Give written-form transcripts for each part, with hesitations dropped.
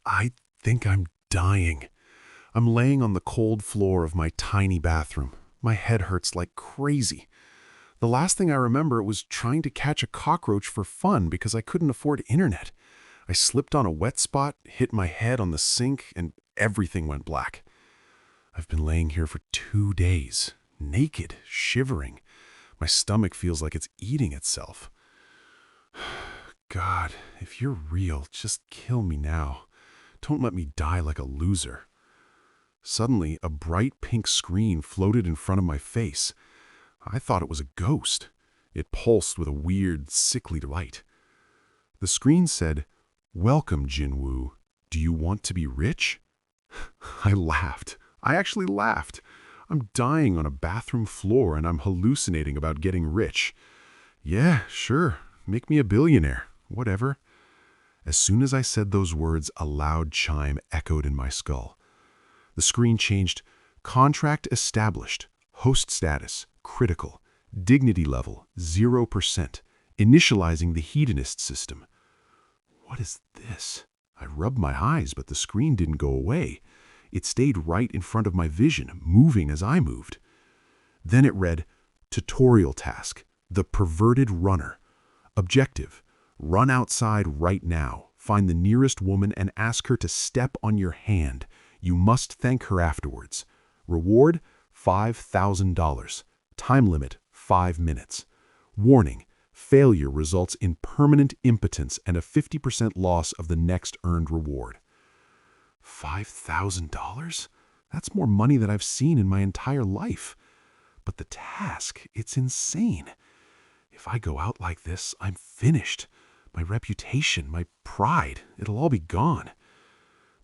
I think I'm dying. I'm laying on the cold floor of my tiny bathroom. My head hurts like crazy. The last thing I remember was trying to catch a cockroach for fun because I couldn't afford internet. I slipped on a wet spot, hit my head on the sink, and everything went black. I've been laying here for 2 days, naked, shivering. My stomach feels like it's eating itself. God, if you're real, just kill me now. Don't let me die like a loser. Suddenly, a bright pink screen floated in front of my face. I thought it was a ghost. It pulsed with a weird, sickly light. The screen said, "Welcome, Jin-Woo. Do you want to be rich?" I laughed. I actually laughed. I'm dying on a bathroom floor and I'm hallucinating about getting rich. Yeah, sure. Make me a billionaire. Whatever. As soon as I said those words, a loud chime echoed in my skull. The screen changed. Contract established. Host status, critical. Dignity level, 0%. Initializing the hedonist system. What is this? I rubbed my eyes, but the screen didn't go away. It stayed right in front of my vision, moving as I moved. Then it read, Tutorial task, the perverted runner. Objective, run outside right now. Find the nearest woman and ask her to step on your hand. You must thank her afterwards. Reward, $5,000. Time limit, 5 minutes. Warning, failure results in permanent impotence and a 50% loss of the next earned reward. $5,000? That's more money than I've seen in my entire life. But the task, it's insane. If I go out like this, I'm finished. My reputation, my pride, it'll all be gone.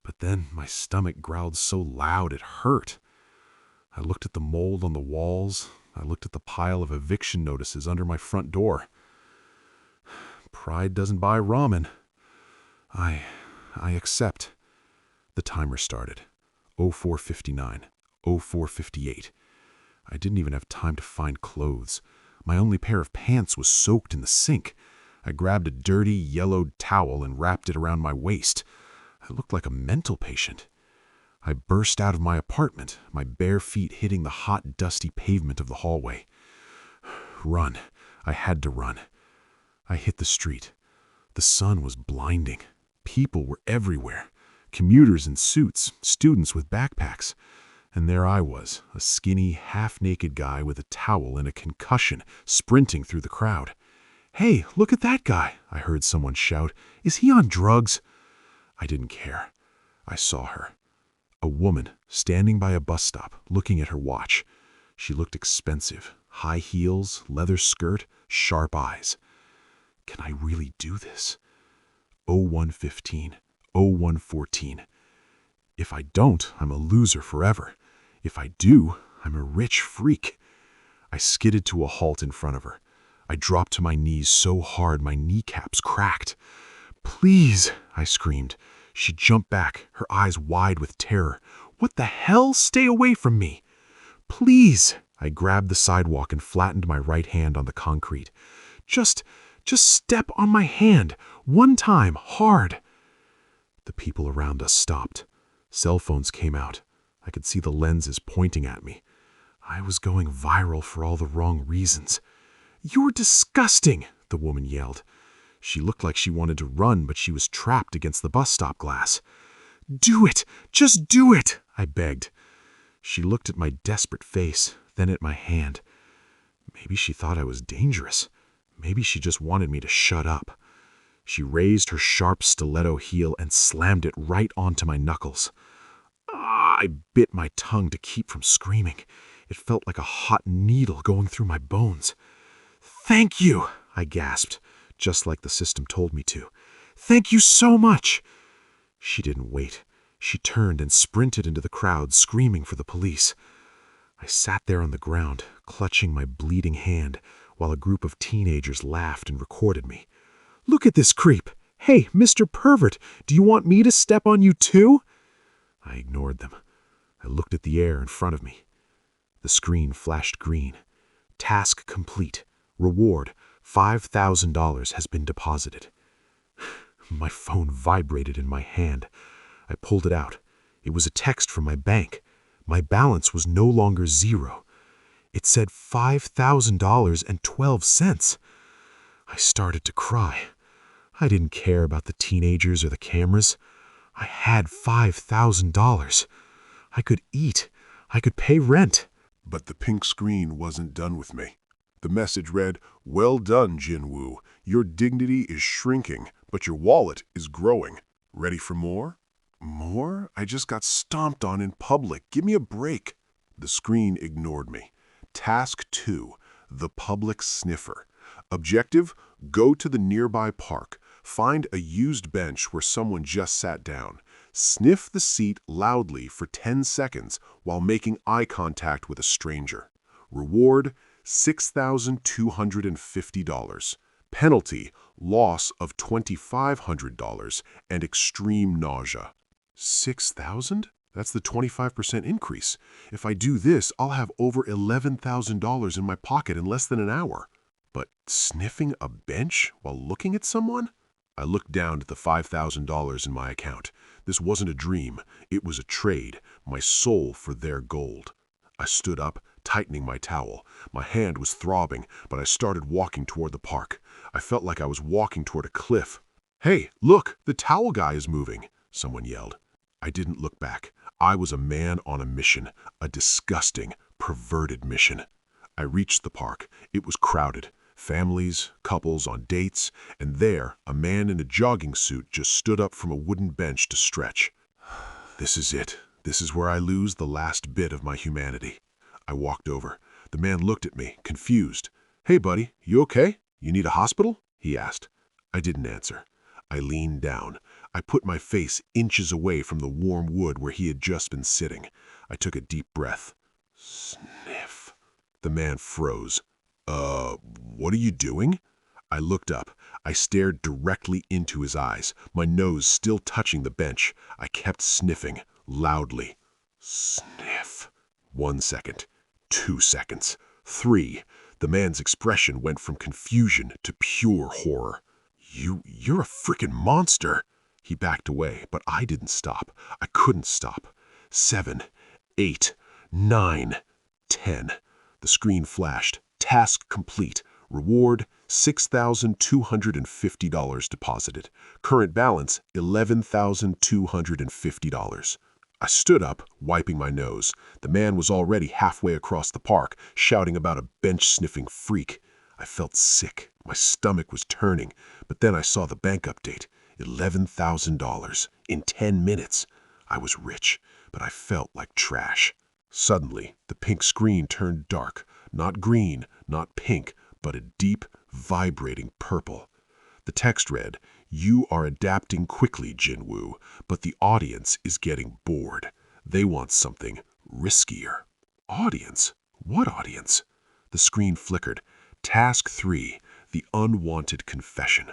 But then my stomach growled so loud it hurt. I looked at the mold on the walls. I looked at the pile of eviction notices under my front door. Pride doesn't buy ramen. I accept. The timer started. 04:59, 04:58. I didn't even have time to find clothes. My only pair of pants was soaked in the sink. I grabbed a dirty, yellowed towel and wrapped it around my waist. I looked like a mental patient. I burst out of my apartment, my bare feet hitting the hot, dusty pavement of the hallway. Run. I had to run. I hit the street. The sun was blinding. People were everywhere. Commuters in suits, students with backpacks. And there I was, a skinny, half-naked guy with a towel and a concussion, sprinting through the crowd. "Hey, look at that guy," I heard someone shout. "Is he on drugs?" I didn't care. I saw her. A woman, standing by a bus stop, looking at her watch. She looked expensive. High heels, leather skirt, sharp eyes. Can I really do this? 01:15, 01:14. If I don't, I'm a loser forever. If I do, I'm a rich freak. I skidded to a halt in front of her. I dropped to my knees so hard my kneecaps cracked. "Please," I screamed. She jumped back, her eyes wide with terror. "What the hell? Stay away from me." "Please." I grabbed the sidewalk and flattened my right hand on the concrete. Just step on my hand. One time, hard." The people around us stopped. Cell phones came out. I could see the lenses pointing at me. I was going viral for all the wrong reasons. "You're disgusting," the woman yelled. She looked like she wanted to run, but she was trapped against the bus stop glass. "Do it! Just do it!" I begged. She looked at my desperate face, then at my hand. Maybe she thought I was dangerous. Maybe she just wanted me to shut up. She raised her sharp stiletto heel and slammed it right onto my knuckles. I bit my tongue to keep from screaming. It felt like a hot needle going through my bones. "Thank you," I gasped, just like the system told me to. "Thank you so much." She didn't wait. She turned and sprinted into the crowd, screaming for the police. I sat there on the ground, clutching my bleeding hand, while a group of teenagers laughed and recorded me. "Look at this creep. Hey, Mr. Pervert, do you want me to step on you too?" I ignored them. I looked at the air in front of me. The screen flashed green. Task complete. Reward, $5,000 has been deposited. My phone vibrated in my hand. I pulled it out. It was a text from my bank. My balance was no longer zero. It said $5,000.12. I started to cry. I didn't care about the teenagers or the cameras. I had $5,000. I could eat. I could pay rent. But the pink screen wasn't done with me. The message read, "Well done, Jin-Woo. Your dignity is shrinking, but your wallet is growing. Ready for more?" More? I just got stomped on in public. Give me a break. The screen ignored me. Task 2, the public sniffer. Objective, go to the nearby park. Find a used bench where someone just sat down. Sniff the seat loudly for 10 seconds while making eye contact with a stranger. Reward, $6,250. Penalty, loss of $2,500 and extreme nausea. 6,000? That's the 25% increase. If I do this, I'll have over $11,000 in my pocket in less than an hour. But sniffing a bench while looking at someone? I looked down at the $5,000 in my account. This wasn't a dream. It was a trade, my soul for their gold. I stood up, tightening my towel. My hand was throbbing, but I started walking toward the park. I felt like I was walking toward a cliff. "Hey, look, the towel guy is moving," someone yelled. I didn't look back. I was a man on a mission, a disgusting, perverted mission. I reached the park. It was crowded. Families, couples on dates, and there, a man in a jogging suit just stood up from a wooden bench to stretch. This is it. This is where I lose the last bit of my humanity. I walked over. The man looked at me, confused. "Hey, buddy, you okay? You need a hospital?" he asked. I didn't answer. I leaned down. I put my face inches away from the warm wood where he had just been sitting. I took a deep breath. Sniff. The man froze. What are you doing?" I looked up. I stared directly into his eyes, my nose still touching the bench. I kept sniffing, loudly. Sniff. 1 second. 2 seconds. 3. The man's expression went from confusion to pure horror. You're a frickin' monster." He backed away, but I didn't stop. I couldn't stop. 7, 8, 9, 10. The screen flashed. Task complete. Reward, $6,250 deposited. Current balance, $11,250. I stood up, wiping my nose. The man was already halfway across the park, shouting about a bench-sniffing freak. I felt sick. My stomach was turning. But then I saw the bank update. $11,000 in 10 minutes. I was rich, but I felt like trash. Suddenly, the pink screen turned dark. Not green, not pink, but a deep, vibrating purple. The text read, "You are adapting quickly, Jin-Woo, but the audience is getting bored. They want something riskier." Audience? What audience? The screen flickered. Task 3, the unwanted confession.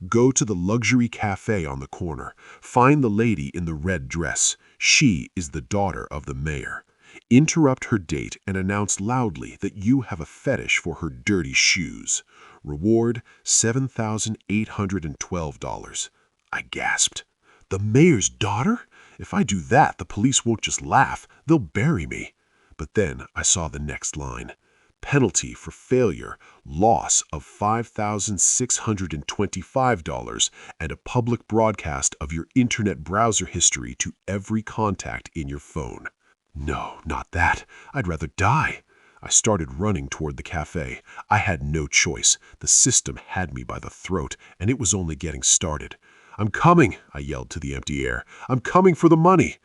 Go to the luxury cafe on the corner. Find the lady in the red dress. She is the daughter of the mayor. Interrupt her date and announce loudly that you have a fetish for her dirty shoes. Reward, $7,812. I gasped. The mayor's daughter? If I do that, the police won't just laugh. They'll bury me. But then I saw the next line. Penalty for failure, loss of $5,625 and a public broadcast of your internet browser history to every contact in your phone. No, not that. I'd rather die. I started running toward the cafe. I had no choice. The system had me by the throat, and it was only getting started. "I'm coming," I yelled to the empty air. "I'm coming for the money."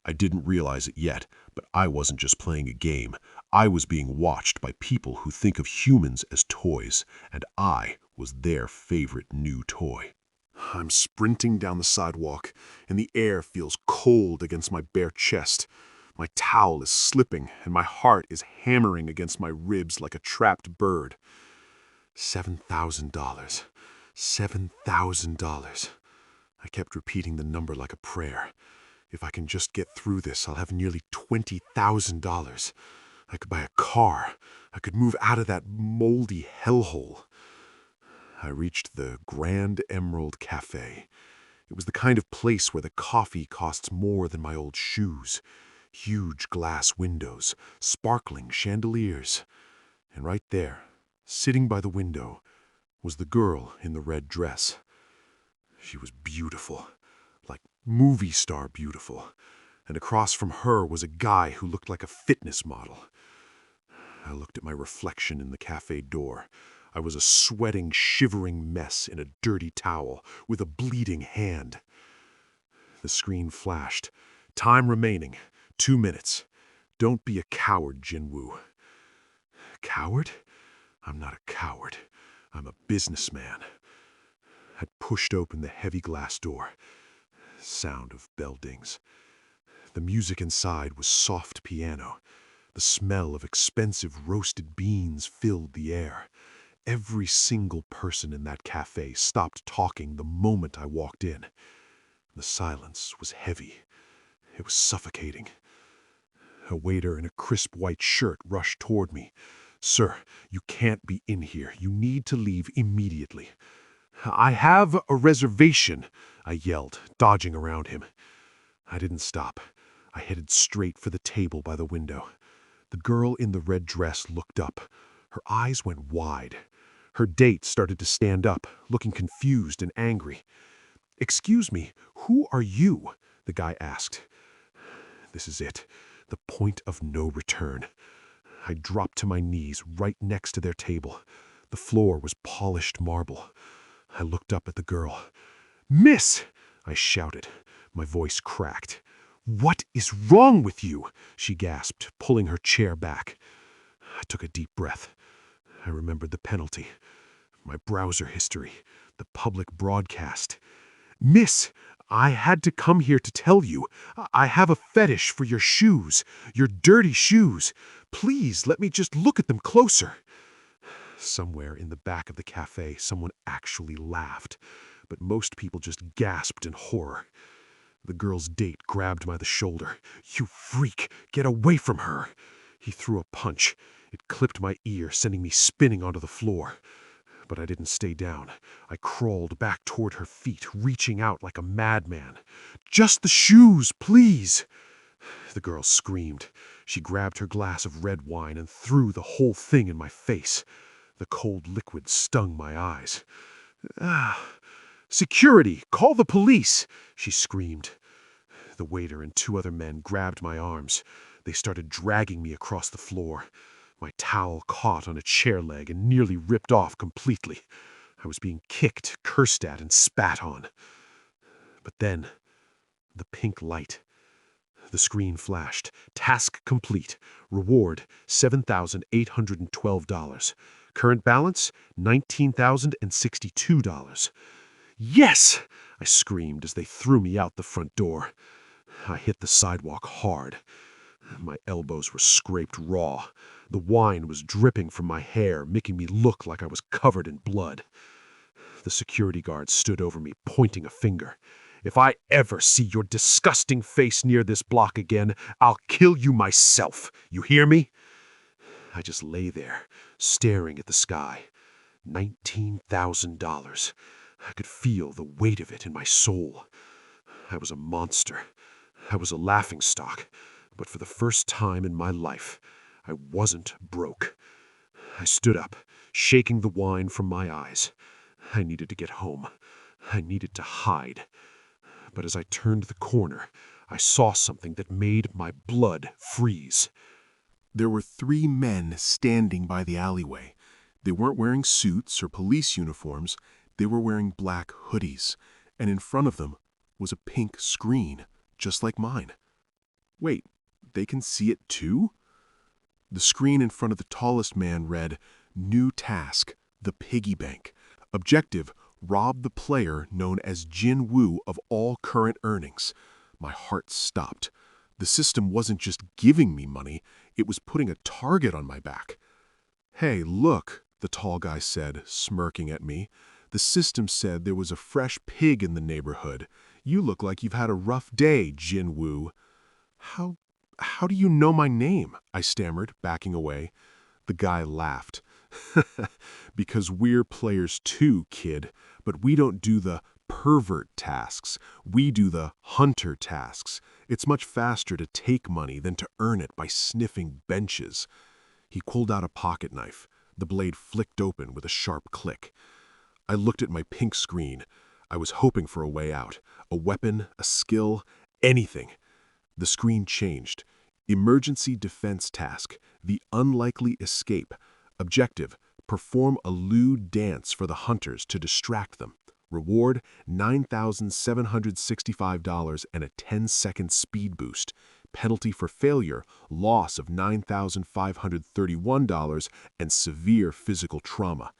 I didn't realize it yet, but I wasn't just playing a game. I was being watched by people who think of humans as toys, and I was their favorite new toy. I'm sprinting down the sidewalk, and the air feels cold against my bare chest. My towel is slipping, and my heart is hammering against my ribs like a trapped bird. $7,000. $7,000. I kept repeating the number like a prayer. If I can just get through this, I'll have nearly $20,000. I could buy a car. I could move out of that moldy hellhole. I reached the Grand Emerald Cafe. It was the kind of place where the coffee costs more than my old shoes. Huge glass windows, sparkling chandeliers. And right there, sitting by the window, was the girl in the red dress. She was beautiful, like movie star beautiful. And across from her was a guy who looked like a fitness model. I looked at my reflection in the cafe door. I was a sweating, shivering mess in a dirty towel with a bleeding hand. The screen flashed. Time remaining, 2 minutes. Don't be a coward, Jin-Woo. Coward? I'm not a coward. I'm a businessman. I pushed open the heavy glass door. Sound of bell dings. The music inside was soft piano. The smell of expensive roasted beans filled the air. Every single person in that cafe stopped talking the moment I walked in. The silence was heavy. It was suffocating. A waiter in a crisp white shirt rushed toward me. "Sir, you can't be in here. You need to leave immediately." "I have a reservation," I yelled, dodging around him. I didn't stop. I headed straight for the table by the window. The girl in the red dress looked up. Her eyes went wide. Her date started to stand up, looking confused and angry. "Excuse me, who are you?" the guy asked. This is it, the point of no return. I dropped to my knees right next to their table. The floor was polished marble. I looked up at the girl. "Miss!" I shouted. My voice cracked. "What is wrong with you?" she gasped, pulling her chair back. I took a deep breath. I remembered the penalty, my browser history, the public broadcast. "Miss, I had to come here to tell you. I have a fetish for your shoes, your dirty shoes. Please let me just look at them closer." Somewhere in the back of the cafe, someone actually laughed, but most people just gasped in horror. The girl's date grabbed by the shoulder. "You freak! Get away from her!" He threw a punch. It clipped my ear, sending me spinning onto the floor. But I didn't stay down. I crawled back toward her feet, reaching out like a madman. "Just the shoes, please!" The girl screamed. She grabbed her glass of red wine and threw the whole thing in my face. The cold liquid stung my eyes. "Security! Call the police!" she screamed. The waiter and 2 other men grabbed my arms. They started dragging me across the floor. My towel caught on a chair leg and nearly ripped off completely. I was being kicked, cursed at, and spat on. But then, the pink light. The screen flashed. Task complete. Reward, $7,812. Current balance, $19,062. "Yes!" I screamed as they threw me out the front door. I hit the sidewalk hard. My elbows were scraped raw. The wine was dripping from my hair, making me look like I was covered in blood. The security guard stood over me, pointing a finger. "If I ever see your disgusting face near this block again, I'll kill you myself. You hear me?" I just lay there, staring at the sky. $19,000. I could feel the weight of it in my soul. I was a monster. I was a laughingstock. But for the first time in my life, I wasn't broke. I stood up, shaking the wine from my eyes. I needed to get home. I needed to hide. But as I turned the corner, I saw something that made my blood freeze. There were 3 men standing by the alleyway. They weren't wearing suits or police uniforms. They were wearing black hoodies. And in front of them was a pink screen, just like mine. Wait, they can see it too? The screen in front of the tallest man read, "New task, the piggy bank. Objective, rob the player known as Jin-Woo of all current earnings." My heart stopped. The system wasn't just giving me money, it was putting a target on my back. "Hey, look," the tall guy said, smirking at me. "The system said there was a fresh pig in the neighborhood. You look like you've had a rough day, Jin-Woo." How do you know my name?" I stammered, backing away. The guy laughed. "Because we're players too, kid, but we don't do the pervert tasks. We do the hunter tasks. It's much faster to take money than to earn it by sniffing benches. He pulled out a pocket knife. The blade flicked open with a sharp click. I looked at my pink screen. I was hoping for a way out. A weapon, a skill, anything. The screen changed. Emergency defense task. The unlikely escape. Objective: perform a lewd dance for the hunters to distract them. Reward: $9,765 and a 10-second speed boost. Penalty for failure: loss of $9,531 and severe physical trauma.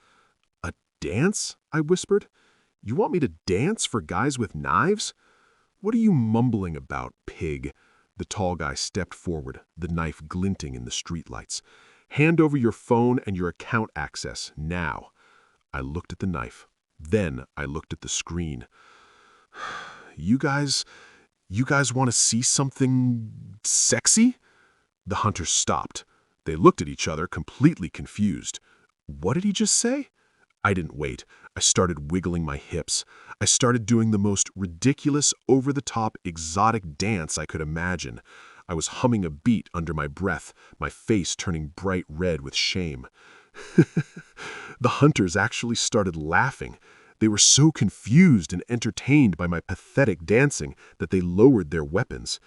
A dance? I whispered. You want me to dance for guys with knives? What are you mumbling about, pig? The tall guy stepped forward, the knife glinting in the streetlights. Hand over your phone and your account access, now. I looked at the knife. Then I looked at the screen. You guys want to see something sexy? The hunters stopped. They looked at each other, completely confused. What did he just say? I didn't wait. I started wiggling my hips. I started doing the most ridiculous, over-the-top, exotic dance I could imagine. I was humming a beat under my breath, my face turning bright red with shame. The hunters actually started laughing. They were so confused and entertained by my pathetic dancing that they lowered their weapons.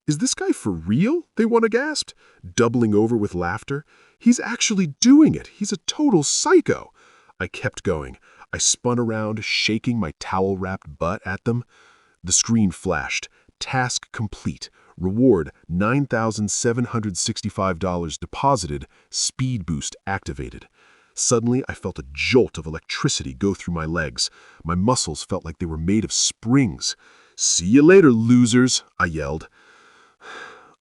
Is this guy for real? They one gasped, doubling over with laughter. He's actually doing it. He's a total psycho. I kept going. I spun around, shaking my towel-wrapped butt at them. The screen flashed. Task complete. Reward: $9,765 deposited. Speed boost activated. Suddenly, I felt a jolt of electricity go through my legs. My muscles felt like they were made of springs. "See you later, losers," I yelled.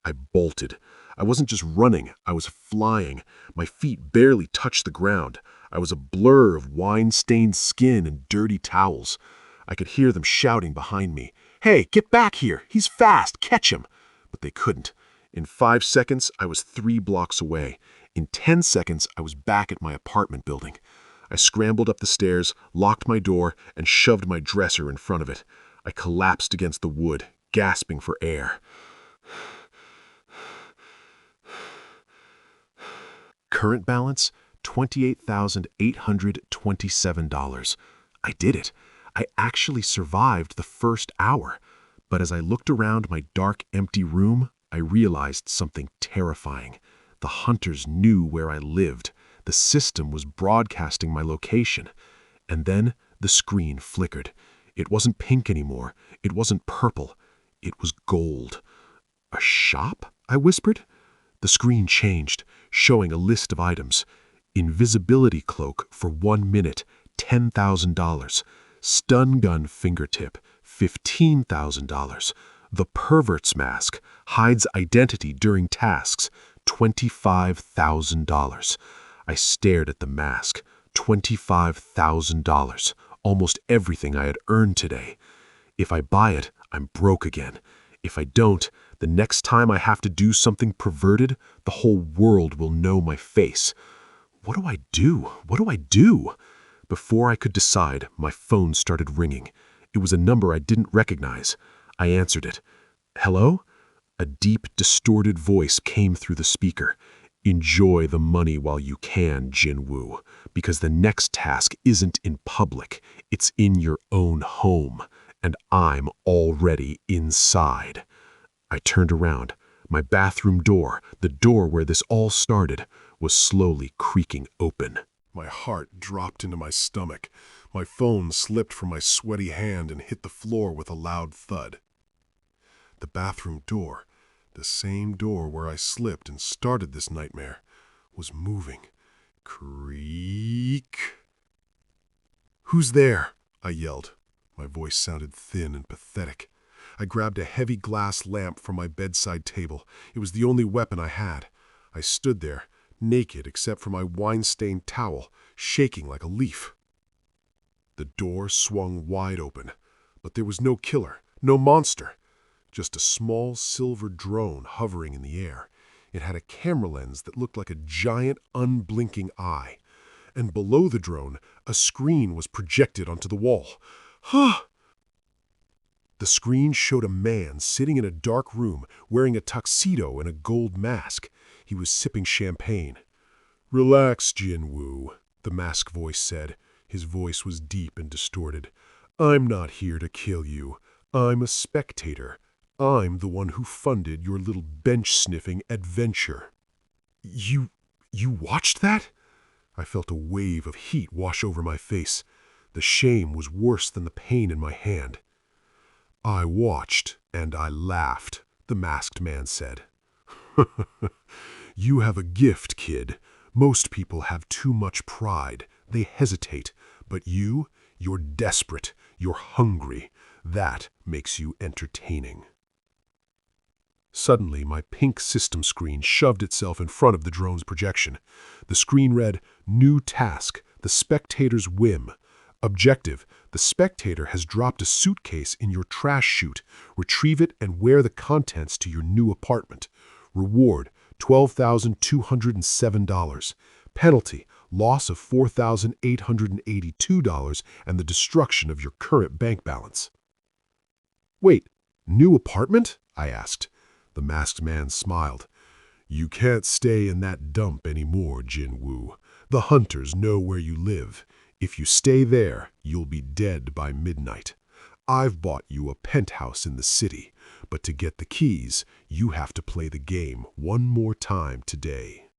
I bolted. I wasn't just running, I was flying. My feet barely touched the ground. I was a blur of wine-stained skin and dirty towels. I could hear them shouting behind me. "Hey, get back here! He's fast! Catch him!" But they couldn't. In 5 seconds, I was 3 blocks away. In 10 seconds, I was back at my apartment building. I scrambled up the stairs, locked my door, and shoved my dresser in front of it. I collapsed against the wood, gasping for air. Current balance: $28,827. I did it. I actually survived the first hour. But as I looked around my dark, empty room, I realized something terrifying. The hunters knew where I lived. The system was broadcasting my location. And then the screen flickered. It wasn't pink anymore. It wasn't purple. It was gold. "A shop?" I whispered. The screen changed, showing a list of items. Invisibility cloak for 1 minute, $10,000. Stun gun fingertip, $15,000. The pervert's mask hides identity during tasks, $25,000. I stared at the mask. $25,000. Almost everything I had earned today. If I buy it, I'm broke again. If I don't, the next time I have to do something perverted, the whole world will know my face. What do I do? What do I do? Before I could decide, my phone started ringing. It was a number I didn't recognize. I answered it. "Hello?" A deep, distorted voice came through the speaker. "Enjoy the money while you can, Jin-Woo, because the next task isn't in public. It's in your own home, and I'm already inside." I turned around. My bathroom door, the door where this all started, was slowly creaking open. My heart dropped into my stomach. My phone slipped from my sweaty hand and hit the floor with a loud thud. The bathroom door, the same door where I slipped and started this nightmare, was moving. Creak. "Who's there?" I yelled. My voice sounded thin and pathetic. I grabbed a heavy glass lamp from my bedside table. It was the only weapon I had. I stood there, naked except for my wine-stained towel, shaking like a leaf. The door swung wide open, but there was no killer, no monster. Just a small silver drone hovering in the air. It had a camera lens that looked like a giant, unblinking eye. And below the drone, a screen was projected onto the wall. "Huh!" The screen showed a man sitting in a dark room wearing a tuxedo and a gold mask. He was sipping champagne. "Relax, Jin-Woo," the mask voice said. His voice was deep and distorted. "I'm not here to kill you. I'm a spectator. I'm the one who funded your little bench-sniffing adventure." You watched that?" I felt a wave of heat wash over my face. The shame was worse than the pain in my hand. "I watched, and I laughed," the masked man said. "You have a gift, kid. Most people have too much pride. They hesitate. But you're desperate. You're hungry. That makes you entertaining." Suddenly, my pink system screen shoved itself in front of the drone's projection. The screen read, "New task, the spectator's whim. Objective, the spectator has dropped a suitcase in your trash chute. Retrieve it and wear the contents to your new apartment. Reward, $12,207. Penalty, loss of $4,882 and the destruction of your current bank balance." "Wait, new apartment?" I asked. The masked man smiled. "You can't stay in that dump anymore, Jin-Woo. The hunters know where you live. If you stay there, you'll be dead by midnight. I've bought you a penthouse in the city, but to get the keys, you have to play the game one more time today."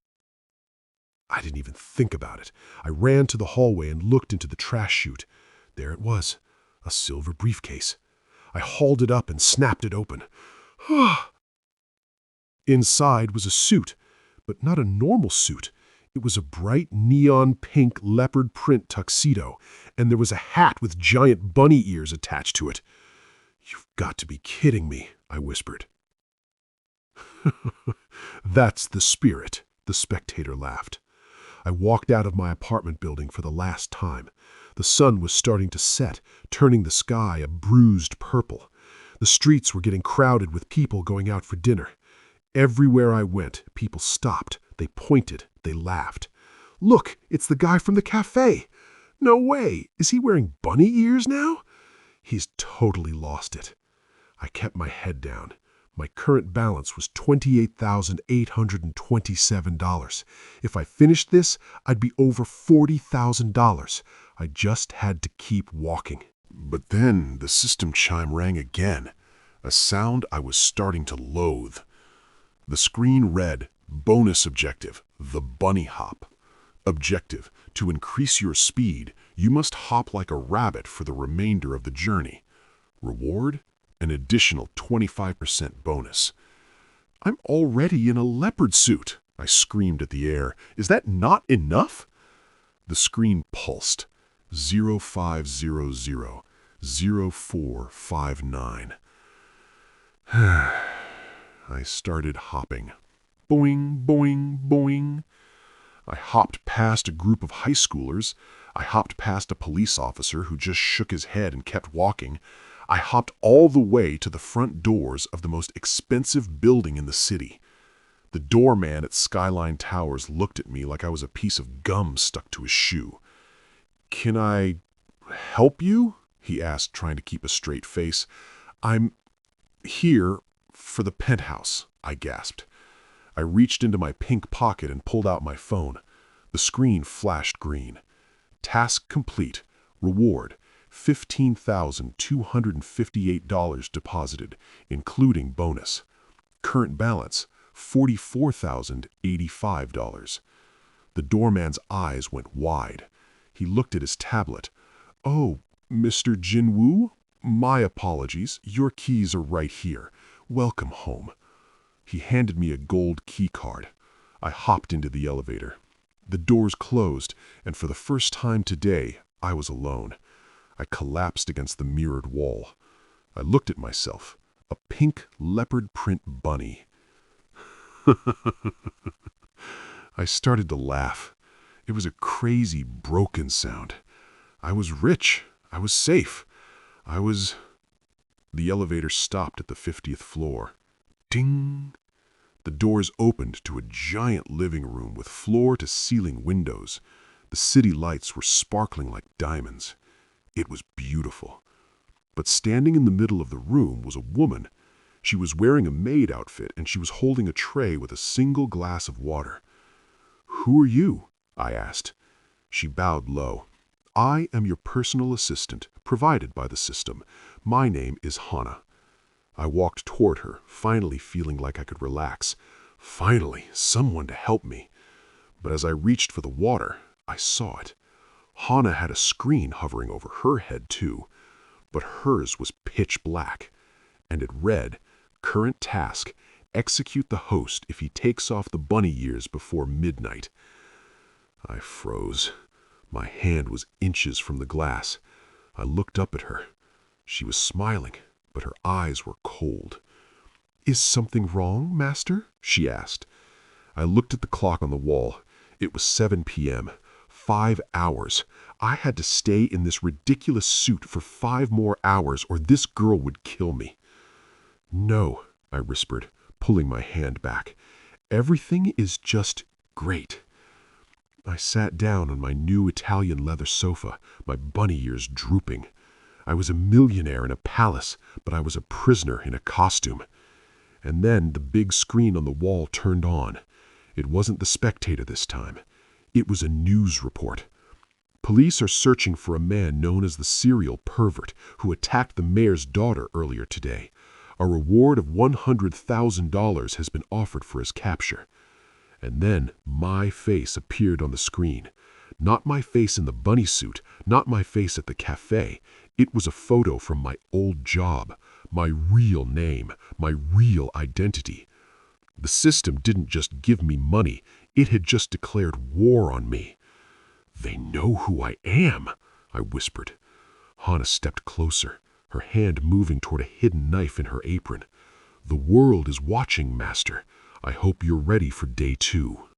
I didn't even think about it. I ran to the hallway and looked into the trash chute. There it was, a silver briefcase. I hauled it up and snapped it open. Inside was a suit, but not a normal suit. It was a bright neon pink leopard print tuxedo, and there was a hat with giant bunny ears attached to it. "You've got to be kidding me," I whispered. "That's the spirit," the spectator laughed. I walked out of my apartment building for the last time. The sun was starting to set, turning the sky a bruised purple. The streets were getting crowded with people going out for dinner. Everywhere I went, people stopped. They pointed. They laughed. "Look, it's the guy from the cafe." "No way. Is he wearing bunny ears now?" "He's totally lost it." I kept my head down. My current balance was $28,827. If I finished this, I'd be over $40,000. I just had to keep walking. But then the system chime rang again, a sound I was starting to loathe. The screen read, "Bonus objective, the bunny hop. Objective, to increase your speed, you must hop like a rabbit for the remainder of the journey. Reward, an additional 25% bonus." "I'm already in a leopard suit," I screamed at the air. "Is that not enough?" The screen pulsed. 0500 0459. I started hopping. Boing, boing, boing. I hopped past a group of high schoolers. I hopped past a police officer who just shook his head and kept walking. I hopped all the way to the front doors of the most expensive building in the city. The doorman at Skyline Towers looked at me like I was a piece of gum stuck to his shoe. "Can I help you?" he asked, trying to keep a straight face. "I'm here for the penthouse," I gasped. I reached into my pink pocket and pulled out my phone. The screen flashed green. "Task complete. Reward, $15,258 deposited, including bonus. Current balance, $44,085. The doorman's eyes went wide. He looked at his tablet. "Oh, Mr. Jin-Woo? My apologies. Your keys are right here. Welcome home." He handed me a gold key card. I hopped into the elevator. The doors closed, and for the first time today, I was alone. I collapsed against the mirrored wall. I looked at myself, a pink leopard print bunny. I started to laugh. It was a crazy, broken sound. I was rich. I was safe. The elevator stopped at the 50th floor. Ding! The doors opened to a giant living room with floor-to-ceiling windows. The city lights were sparkling like diamonds. It was beautiful. But standing in the middle of the room was a woman. She was wearing a maid outfit, and she was holding a tray with a single glass of water. "Who are you?" I asked. She bowed low. "I am your personal assistant, provided by the system. My name is Hana." I walked toward her, finally feeling like I could relax. Finally, someone to help me. But as I reached for the water, I saw it. Hana had a screen hovering over her head too, but hers was pitch black, and it read, "Current task, execute the host if he takes off the bunny ears before midnight." I froze. My hand was inches from the glass. I looked up at her. She was smiling, but her eyes were cold. "Is something wrong, master?" she asked. I looked at the clock on the wall. It was 7 p.m. 5 hours. I had to stay in this ridiculous suit for 5 more hours or this girl would kill me. "No," I whispered, pulling my hand back. "Everything is just great." I sat down on my new Italian leather sofa, my bunny ears drooping. I was a millionaire in a palace, but I was a prisoner in a costume. And then the big screen on the wall turned on. It wasn't the Spectator this time. It was a news report. Police are searching for a man known as the serial pervert who attacked the mayor's daughter earlier today. A reward of $100,000 has been offered for his capture. And then my face appeared on the screen. Not my face in the bunny suit, not my face at the cafe. It was a photo from my old job, my real name, my real identity. The system didn't just give me money, it had just declared war on me. "They know who I am," I whispered. Hana stepped closer, her hand moving toward a hidden knife in her apron. "The world is watching, Master. I hope you're ready for day 2.